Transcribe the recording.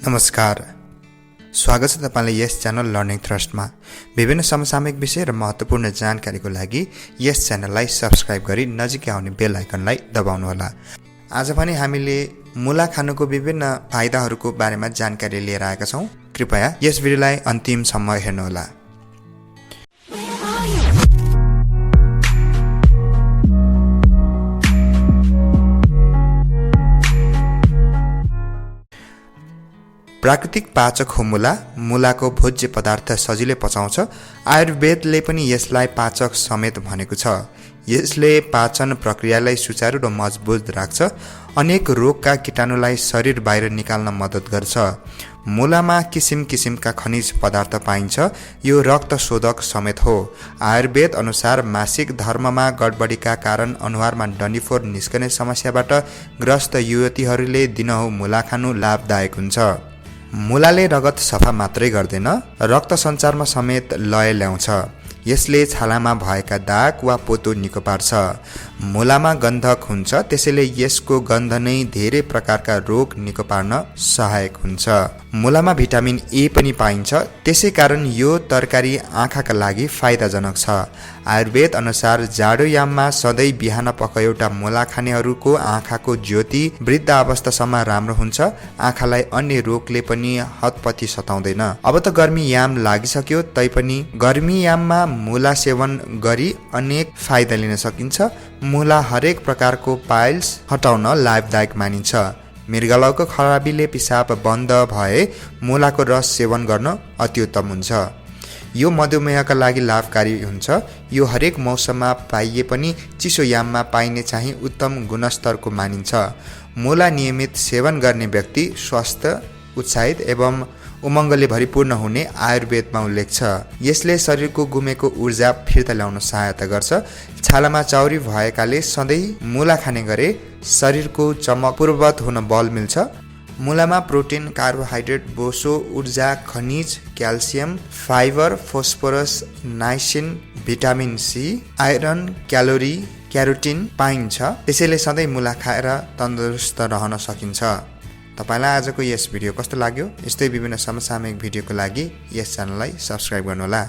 नमस्कार, स्वागत छ तपाईलाई यस च्यानल लर्निङ थ्रस्टमा। विभिन्न समसामयिक विषय र महत्त्वपूर्ण जानकारीको लागि यस च्यानललाई सब्स्क्राइब गरी नजिकै आउने बेल आइकनलाई दबाउनुहोला। आज पनि हामीले मुला खानुको विभिन्न फाइदाहरूको बारेमा जानकारी लिएर आएका छौँ। कृपया यस भिडियोलाई अन्तिमसम्म हेर्नुहोला। प्राकृतिक पाचक हो मुला। मुलाको भोज्य पदार्थ सजिलै पचाउँछ। आयुर्वेदले पनि यसलाई पाचक समेत भनेको छ। यसले पाचन प्रक्रियालाई सुचारू र मजबुत राख्छ। अनेक रोगका कीटाणुलाई शरीर बाहिर निकाल्न मद्दत गर्छ। मुलामा किसिम किसिमका खनिज पदार्थ पाइन्छ। यो रक्त शोधक समेत हो। आयुर्वेद अनुसार मासिक धर्ममा गडबडीका कारण अनुहारमा डन्डीफोर निस्कने समस्याबाट ग्रस्त युवतीहरूले दिनहुँ मुला खानु लाभदायक हुन्छ। मुलाले रगत सफा मात्रै गर्दैन, रक्त सञ्चारमा समेत लय ल्याउँछ। यसले छालामा भएका दाग वा पोतो निको पार्छ। मुलामा गन्धक हुन्छ, त्यसैले यसको गन्ध नै धेरै प्रकारका रोग निको पार्न सहायक हुन्छ। मुलामा भिटामिन ए पनि पाइन्छ, त्यसै कारण यो तरकारी आँखाका लागि फाइदाजनक छ। आयुर्वेद अनुसार जाडोयाममा सधैँ बिहान पख एउटा मुला खानेहरूको आँखाको ज्योति वृद्ध अवस्थासम्म राम्रो हुन्छ। आँखालाई अन्य रोगले पनि हतपति सताउँदैन। अब त गर्मी याम लागिसक्यो, तैपनि गर्मी याममा मुला सेवन गरी अनेक फाइदा लिन सकिन्छ। मुला हरेक प्रकारको पाइल्स हटाउन लाभदायक मानिन्छ। मृगलाउको खराबीले पिसाब बन्द भए मुलाको रस सेवन गर्न अति उत्तम हुन्छ। यो मधुमेहका लागि लाभकारी हुन्छ। यो हरेक मौसममा पाइए पनि चिसो याममा पाइने चाहिँ उत्तम गुणस्तरको मानिन्छ। मुला नियमित सेवन गर्ने व्यक्ति स्वस्थ, उत्साहित एवं उमङ्गले भरिपूर्ण हुने आयुर्वेदमा उल्लेख छ। यसले शरीरको गुमेको ऊर्जा फिर्ता ल्याउन सहायता गर्छ। छालामा चाउरी भएकाले सधैँ मुला खाने गरे शरीरको चमक पूर्ववत हुन बल मिल्छ। मुलामा प्रोटिन, कार्बोहाइड्रेट, बोसो, ऊर्जा, खनिज, calcium, fibre, phosphorus, niacin, vitamin C, iron, calorie, carotene पाइन्छ। त्यसैले सधैँ मुला खाएर तन्दुरुस्त रहन सकिन्छ। तपाईलाई आजको यस भिडियो कस्तो लाग्यो? यस्तै विभिन्न समसामयिक भिडियोको लागि यस च्यानललाई सब्स्क्राइब गर्नुहोला।